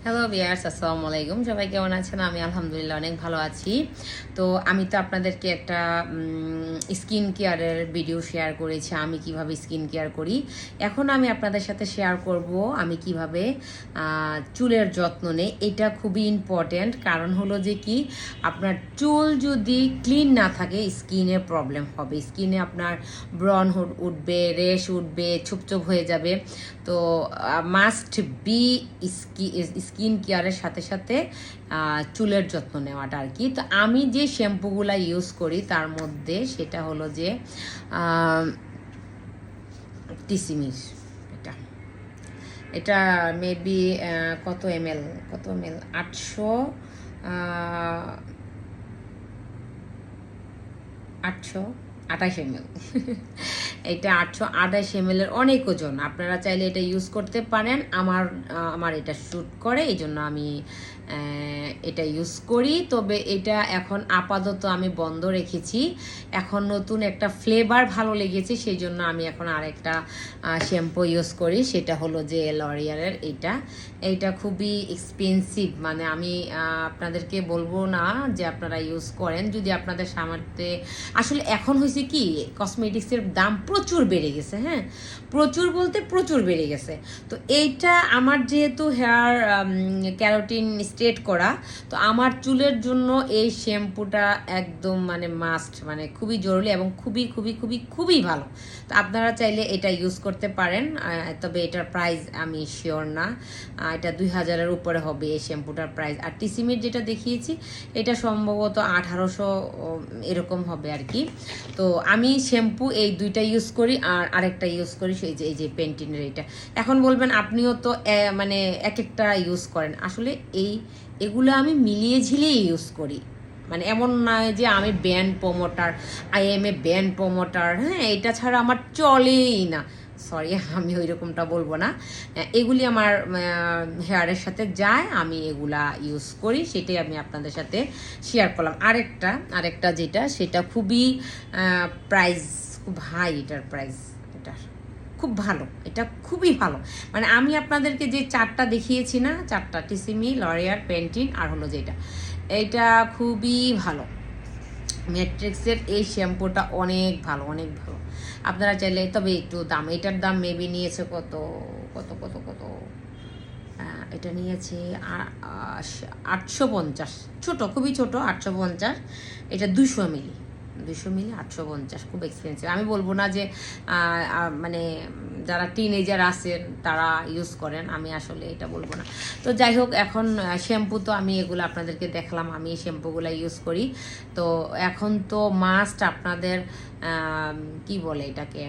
Hello viewers, আসসালামু আলাইকুম। সবাই কেমন আছেন? আমি আলহামদুলিল্লাহ অনেক ভালো আছি। তো আমি তো আপনাদেরকে একটা স্কিন কেয়ারের ভিডিও শেয়ার করেছি, আমি কিভাবে স্কিন কেয়ার করি। এখন আমি আপনাদের সাথে শেয়ার করব আমি কিভাবে চুলের যত্ন নেই। এটা খুবই ইম্পর্ট্যান্ট, কারণ হলো যে কি, আপনার চুল যদি ক্লিন না থাকে স্কিনে প্রবলেম হবে। স্কিনে আপনার ব্রণ উঠবে, রেশ উঠবে, ছোপ হয়ে যাবে। তো মাস্ট বি স্কিন কেয়ারের সাথে সাথে চুলের যত্ন নেওয়াটা আর কি। তো আমি যে শ্যাম্পুগুলা ইউজ করি তার মধ্যে সেটা হলো যে টিসিমির, এটা এটা মেবি কত এম এল 800 28 ml এটা 828 ml এর অনেক ওজন। আপনারা চাইলে এটা ইউজ করতে পারেন। আমার এটা শ্যুট করে, এই জন্য আমি এটা ইউজ করি। তবে এটা এখন আপাতত আমি বন্ধ রেখেছি। এখন নতুন একটা ফ্লেভার ভালো লেগেছে, সেই জন্য আমি এখন আরেকটা শ্যাম্পু ইউজ করি। সেটা হলো যে লরিয়ালের এইটা খুবই এক্সপেন্সিভ। মানে আমি আপনাদেরকে বলবো না যে আপনারা ইউজ করেন যদি আপনাদের সামর্থ্যে। আসলে এখন হয়েছে কি, কসমেটিক্সের দাম প্রচুর বেড়ে গেছে। হ্যাঁ, প্রচুর বলতে প্রচুর বেড়ে গেছে। তো এইটা আমার যেহেতু হেয়ার ক্যারোটিন স্ট্রেট করা, তো আমার চুলের জন্য এই শ্যাম্পুটা একদম মানে মাস্ট, মানে খুবই জরুরি এবং খুবই খুবই খুবই খুবই ভালো। তো আপনারা চাইলে এটা ইউজ করতে পারেন। তবে এটার প্রাইস আমি শিওর না, এটা 2000-এর উপরে হবে এই শ্যাম্পুটার প্রাইস। আর টিসিমির যেটা দেখিয়েছি এটা সম্ভবত 1800 এরকম হবে আর কি। তো আমি শ্যাম্পু এই দুইটা ইউজ করি, আর আরেকটা ইউজ করি এই যে পেন্টিনের এটা। এখন বলবেন আপনিও তো মানে এক একটা ইউজ করেন। আসলে এগুলো আমি মিলিয়ে ঝিলিয়ে ইউজ করি। মানে এমন নয় যে আমি ব্যান্ড প্রমোটার, ব্যান্ড প্রমোটার, হ্যাঁ, এটা ছাড়া আমার চলেই না। সরি, আমি ওই রকমটা বলবো না। এগুলি আমার হেয়ারের সাথে যায়, আমি এগুলা ইউজ করি, সেটাই আমি আপনাদের সাথে শেয়ার করলাম। আরেকটা যেটা, সেটা খুবই প্রাইস খুব হাই, এটার প্রাইস এটার খুব ভালো, এটা খুবই ভালো। মানে আমি আপনাদেরকে যে চারটা দেখিয়েছি না, চারটা টিসিমি, লরিয়াল, পেন্টিন আর হলো যেটা, এইটা খুবই ভালো। ম্যাট্রিক্সের এই শ্যাম্পুটা অনেক ভালো, অনেক ভালো। আপনারা চাইলে, তবে একটু দাম, এটার দাম মেবি নিয়েছে কত কত কত কত এটা নিয়েছে 850, ছোট, খুবই ছোট, 850। এটা 200 মিলি 850, খুব এক্সপেন্সিভ। আমি বলবো না যে মানে যারা টিনেজার আছেন তারা ইউজ করেন, আমি আসলে এটা বলবো না। তো যাই হোক, এখন শ্যাম্পু তো আমি এগুলো আপনাদেরকে দেখলাম, আমি এই শ্যাম্পুগুলো ইউজ করি। তো এখন তো মাস্ট আপনাদের কি বলে এটাকে,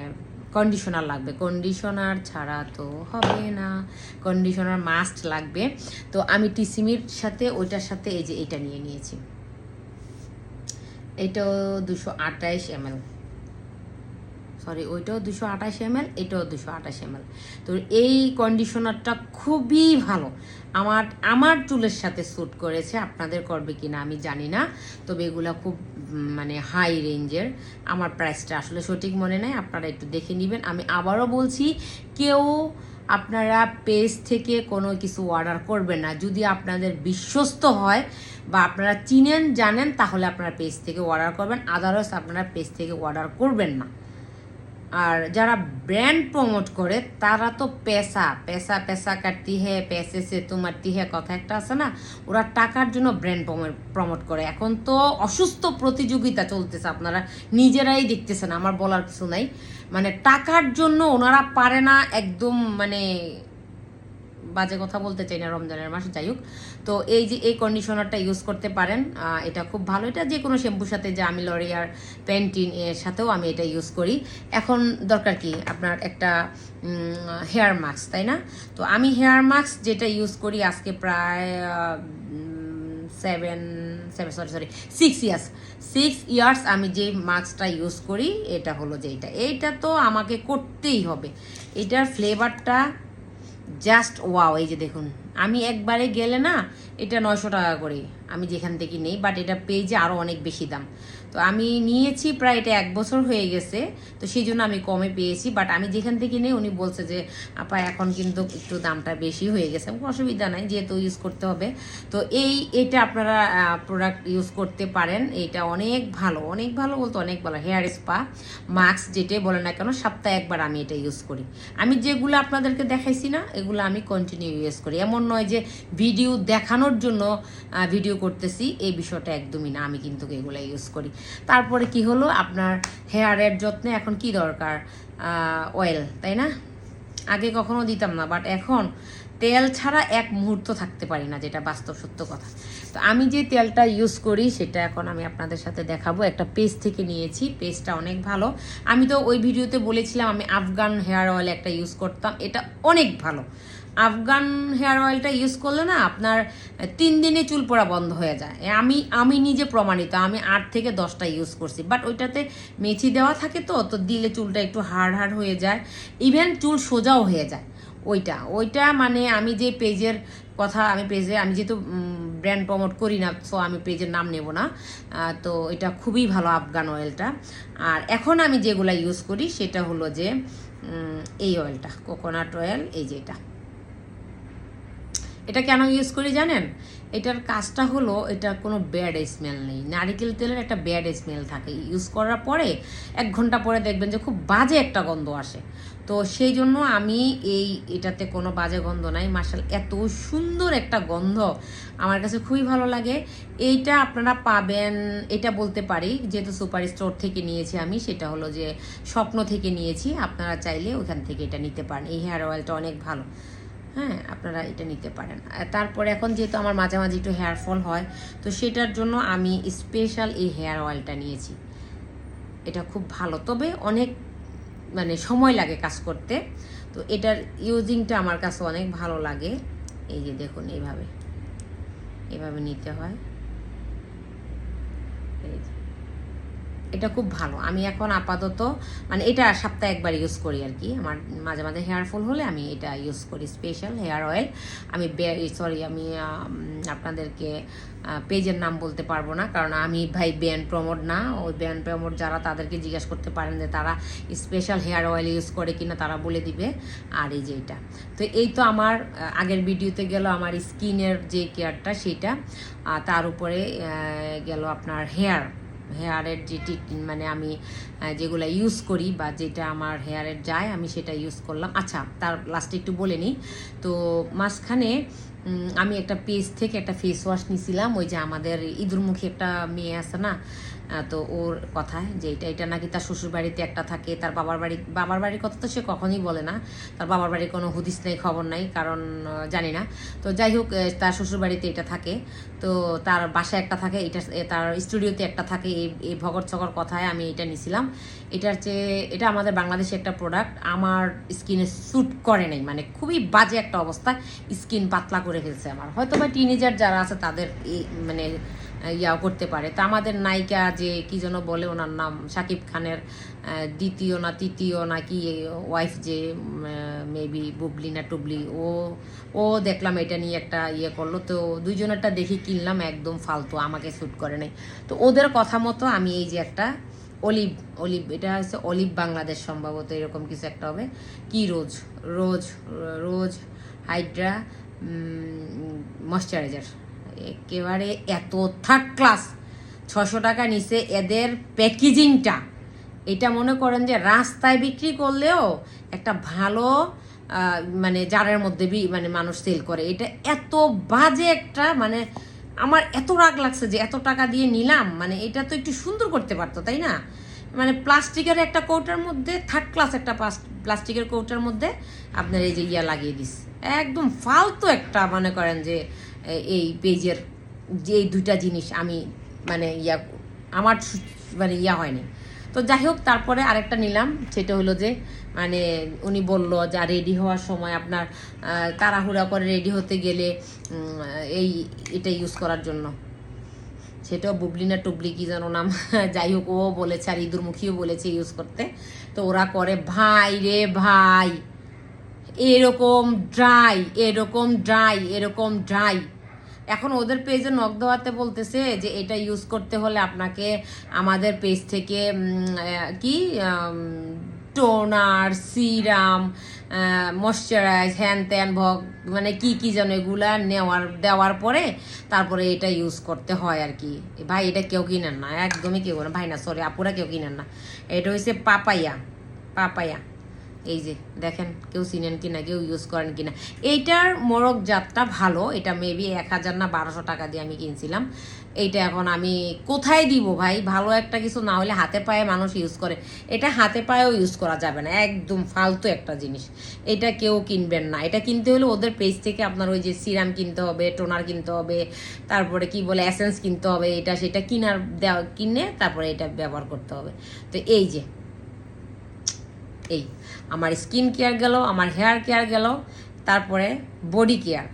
কন্ডিশনার লাগবে। কন্ডিশনার ছাড়া তো হবে না, কন্ডিশনার মাস্ট লাগবে। তো আমি টিসিমির সাথে ওইটার সাথে এই যে এটা নিয়ে নিয়েছি। এটাও 228 ml, সরি, ওইটাও 228 ml, এটাও 228 ml। তো এই কন্ডিশনারটা খুবই ভালো, আমার চুলের সাথে স্যুট করেছে। আপনাদের করবে কিনা আমি জানি না, তবে এগুলা খুব মানে হাই রেঞ্জের। আমার প্রাইসটা আসলে সঠিক মনে নেই, আপনারা একটু দেখে নেবেন। আমি আবারও বলছি, কেউ আপনারা পেজ থেকে কোনো কিছু অর্ডার করবেন না। যদি আপনাদের বিশ্বস্ত হয় বা আপনারা চিনেন জানেন, তাহলে আপনারা পেজ থেকে অর্ডার করবেন, আদারওয়াইজ আপনারা পেজ থেকে অর্ডার করবেন না। আর যারা ব্র্যান্ড প্রমোট করে তারা তো পেশা কাটতি হ্যাঁ, পেসে সে তুমারতি হ্যাঁ, কথা একটা আছে না, ওরা টাকার জন্য ব্র্যান্ড প্রমোট করে। এখন তো অসুস্থ প্রতিযোগিতা চলতেছে, আপনারা নিজেরাই দেখতেছেন, আমার বলার কিছু নাই। মানে টাকার জন্য ওনারা পারে না একদম, মানে বাজে কথা বলতে চাই না, রমজানের মাস, যাই হোক। তো এই যে এই কন্ডিশনারটা ইউজ করতে পারেন, এটা খুব ভালো। এটা যে কোনো শ্যাম্পুর সাথে, যে আমি লরিয়াল, পেন্টিন এর সাথেও আমি এটা ইউজ করি। এখন দরকার কি আপনার একটা হেয়ার মাস্ক, তাই না? তো আমি হেয়ার মাস্ক যেটা ইউজ করি আজকে প্রায় 6 ইয়ার্স আমি যে মাস্কটা ইউজ করি, এটা হলো যে এইটা তো আমাকে করতেই হবে। এটার ফ্লেভারটা জাস্ট ওয়াও। এই যে দেখুন, আমি একবারে গেলে না, এটা 900 টাকা করে, আমি যেখান থেকে নেই, বাট এটা পেজে আরও অনেক বেশি দাম। তো আমি নিয়েছি প্রায় এটা 1 বছর হয়ে গেছে, তো সেই জন্য আমি কমে পেয়েছি। বাট আমি যেখান থেকে নেই উনি বলছে যে আপা এখন কিন্তু একটু দামটা বেশি হয়ে গেছে। অসুবিধা নাই, যেহেতু ইউজ করতে হবে। তো এটা আপনারা প্রোডাক্ট ইউজ করতে পারেন। এটা অনেক ভালো, অনেক ভালো বলতে অনেক ভালো। হেয়ার স্পা মাস্ক যেটাই বলে না কেন, সপ্তাহে একবার আমি এটা ইউজ করি। আমি যেগুলো আপনাদেরকে দেখাইছি না, এগুলো আমি কন্টিনিউ ইউজ করি। এমন নয় যে ভিডিও দেখানোর জন্য ভিডিও করতেছি, এই বিষয়টা একদমই না। আমি কিন্তু এগুলো ইউজ করি। তারপরে কি হলো, আপনার হেয়ারের যত্নে এখন কি দরকার, অয়েল, তাই না? আগে কখনো দিতাম না, বাট এখন তেল ছাড়া এক মুহূর্ত থাকতে পারি না, যেটা বাস্তব সত্য কথা। তো আমি যে তেলটা ইউজ করি সেটা এখন আমি আপনাদের সাথে দেখাবো। একটা পেজ থেকে নিয়েছি, পেজটা অনেক ভালো। আমি তো ওই ভিডিওতে বলেছিলাম আমি আফগান হেয়ার অয়েল একটা ইউজ করতাম, এটা অনেক ভালো। আফগান হেয়ার অয়েলটা ইউজ করলে না আপনার 3 দিনে চুল পড়া বন্ধ হয়ে যায়। আমি নিজে প্রমাণিত, আমি 8 থেকে 10টা ইউজ করছি। বাট ওইটাতে মেথি দেওয়া থাকে, তো দিলে চুলটা একটু হার্ড হার্ড হয়ে যায়, ইভেন চুল সোজাও হয়ে যায়। ওইটা মানে আমি যে পেজের কথা, আমি যেহেতু ব্র্যান্ড প্রমোট করি না, সো আমি পেজের নাম নেব না। তো এটা খুবই ভালো আফগান অয়েলটা। আর এখন আমি যেগুলো ইউজ করি সেটা হলো যে এই অয়েলটা, কোকোনাট অয়েল, এই যে এটা কেন ইউজ করি জানেন? এটার কাজটা হলো, এটার কোনো ব্যাড স্মেল নেই। নারিকেল তেলের একটা ব্যাড স্মেল থাকে, ইউজ করার পরে 1 ঘন্টা পরে দেখবেন যে খুব বাজে একটা গন্ধ আসে। তো সেই জন্য আমি এটাতে কোনো বাজে গন্ধ নাই। মাশাআল্লাহ, এত সুন্দর একটা গন্ধ, আমার কাছে খুবই ভালো লাগে। এইটা আপনারা পাবেন, এটা বলতে পারি যেহেতু সুপার স্টোর থেকে নিয়েছি আমি, সেটা হলো যে স্বপ্ন থেকে নিয়েছি। আপনারা চাইলে ওখান থেকে এটা নিতে পারেন। এই হেয়ার অয়েলটা অনেক ভালো, হ্যাঁ, আপনারা এটা নিতে পারেন। তারপরে এখন যেহেতু আমার মাঝে মাঝে একটু হেয়ার ফল হয়, তো সেটার জন্য আমি স্পেশাল এই হেয়ার অয়েলটা নিয়েছি। এটা খুব ভালো, তবে অনেক মানে সময় লাগে কাজ করতে। তো এটার ইউজিংটা আমার কাছে অনেক ভালো লাগে। এই যে দেখুন, এভাবে নিতে হয়। এই যে এটা খুব ভালো। আমি এখন আপাতত মানে এটা সপ্তাহে একবার ইউজ করি আর কি। আমার মাঝে মাঝে হেয়ার ফল হলে আমি এটা ইউজ করি, স্পেশাল হেয়ার অয়েল। আমি আপনাদেরকে পেজের নাম বলতে পারবো না, কারণ আমি ভাই ব্র্যান্ড প্রমোট না। ওই ব্র্যান্ড প্রমোট যারা, তাদেরকে জিজ্ঞাসা করতে পারেন যে তারা স্পেশাল হেয়ার অয়েল ইউজ করে কিনা, তারা বলে দিবে। আর এই যে এটা, তো এই তো আমার আগের ভিডিওতে গেল আমার স্কিনের যে কেয়ারটা সেটা, তার উপরে গেল আপনার হেয়ারের যে মানে আমি যেগুলো ইউজ করি বা যেটা আমার হেয়ারের যায়, আমি সেটা ইউজ করলাম। আচ্ছা, তার লাস্টে একটু বলে নিই। তো মাঝখানে আমি একটা পেজ থেকে একটা ফেস ওয়াশ নিয়েছিলাম, ওই যে আমাদের ইঁদুরমুখী একটা মেয়ে আছে না, তো ওর কথায় যে এটা নাকি তার শ্বশুর বাড়িতে একটা থাকে, তার বাবার বাড়ির কথা তো সে কখনই বলে না। তার বাবার বাড়ির কোনো হুদিস নেই, খবর নাই, কারণ জানি না। তো যাই হোক, তার শ্বশুর বাড়িতে এটা থাকে, তো তার বাসায় একটা থাকে, তার স্টুডিওতে একটা থাকে। এই ভগর ছগর কথায় আমি এটা নিয়েছিলাম। এটা আমাদের বাংলাদেশে একটা প্রোডাক্ট, আমার স্কিনে স্যুট করে নাই, মানে খুবই বাজে একটা অবস্থা, স্কিন পাতলা করে ফেলছে আমার। হয়তো বা টিনেজার যারা আছে তাদের মানে ইয়াও করতে পারে। তা আমাদের নায়িকা যে কি যেন বলে, ওনার নাম শাকিব খানের দ্বিতীয় না তৃতীয় নাকি ওয়াইফ, যে মেবি বুবলি না টুবলি, ও দেখলাম এটা নিয়ে একটা ইয়ে করলো। তো দুইজনেরটা দেখি কিনলাম, একদম ফালতু, আমাকে স্যুট করে নাই। তো ওদের কথা মতো আমি এই যে একটা অলিভ, এটা হচ্ছে অলিভ বাংলাদেশ সম্ভবত, এরকম কিছু একটা হবে, কি রোজ হাইড্রা ময়শ্চারাইজার, একেবারে এত থার্ড ক্লাস, 600 টাকা নিচে এদের প্যাকেজিংটা। এটা মনে করেন যে রাস্তায় বিক্রি করলেও একটা ভালো মানে জারের মধ্যে মানে মানুষ সেল করে। এটা এত বাজে একটা, মানে আমার এত রাগ লাগছে যে এত টাকা দিয়ে নিলাম, মানে এটা তো একটু সুন্দর করতে পারতো, তাই না? মানে প্লাস্টিকের একটা কৌটার মধ্যে, থার্ড ক্লাস একটা প্লাস্টিকের কৌটার মধ্যে আপনার এই যে লাগিয়ে দিস, একদম ফালতু একটা। মনে করেন যে এই পেজের যে এই দুইটা জিনিস আমি মানে আমার মানে হয়নি। তো যাই হোক, তারপরে আরেকটা নিলাম, সেটা হলো যে মানে উনি বললো যে রেডি হওয়ার সময় আপনার তাড়াহুড়া করে রেডি হতে গেলে এটা ইউজ করার জন্য। সেটাও বুবলি না টুবলি কি যেন নাম, যাই হোক, ও বলেছে, আর ইঁদুরমুখীও বলেছে ইউজ করতে। তো ওরা করে, ভাই রে ভাই, এরকম ড্রাই এখন ওদের পেজে নক দেওয়াতে বলতেছে যে এটা ইউজ করতে হলে আপনাকে আমাদের পেজ থেকে কি টোনার, সিরাম, ময়শ্চারাইজ, হ্যান ত্যান মানে কি যেন এগুলা দেওয়ার পরে তারপরে এটা ইউজ করতে হয় আর কি। ভাই এটা কেউ কিনেন না, একদমই কেউ না ভাই, না সরি আপুরা কেউ কিনেন না। এটা হচ্ছে পাপায়া। এই যে দেখেন, কেউ চিনেন কিনা, কেউ ইউজ করেন কিনা। এইটার মোরগ জাতটা ভালো, এটা মেবি 1000 না 1200 টাকা দিয়ে আমি কিনছিলাম। এইটা এখন আমি কোথায় দিব ভাই? ভালো একটা কিছু না হলে হাতে পায়ে মানুষ ইউজ করে, এটা হাতে পায়েও ইউজ করা যাবে না, একদম ফালতু একটা জিনিস। এটা কেউ কিনবেন না। এটা কিনতে হলে ওদের পেজ থেকে আপনার ওই যে সিরাম কিনতে হবে, টোনার কিনতে হবে, তারপরে কি বলে এসেন্স কিনতে হবে, এটা সেটা কিনে তারপরে এটা ব্যবহার করতে হবে। তো এই যে এই আমার স্কিন কেয়ার গেল, আমার হেয়ার কেয়ার গেল, তারপরে বডি কেয়ার।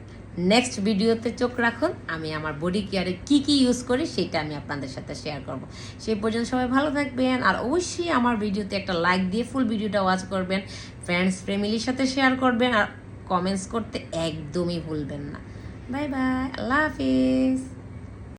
নেক্সট ভিডিওতে চোখ রাখুন, আমি আমার বডি কেয়ারে কি ইউজ করি সেটা আমি আপনাদের সাথে শেয়ার করব। সেই পর্যন্ত সবাই ভালো থাকবেন, আর অবশ্যই আমার ভিডিওতে একটা লাইক দিয়ে ফুল ভিডিওটা ওয়াচ করবেন, ফ্রেন্ডস ফ্যামিলির সাথে শেয়ার করবেন, আর কমেন্টস করতে একদমই ভুলবেন না। বাই বাই, আল্লাহ হাফিজ।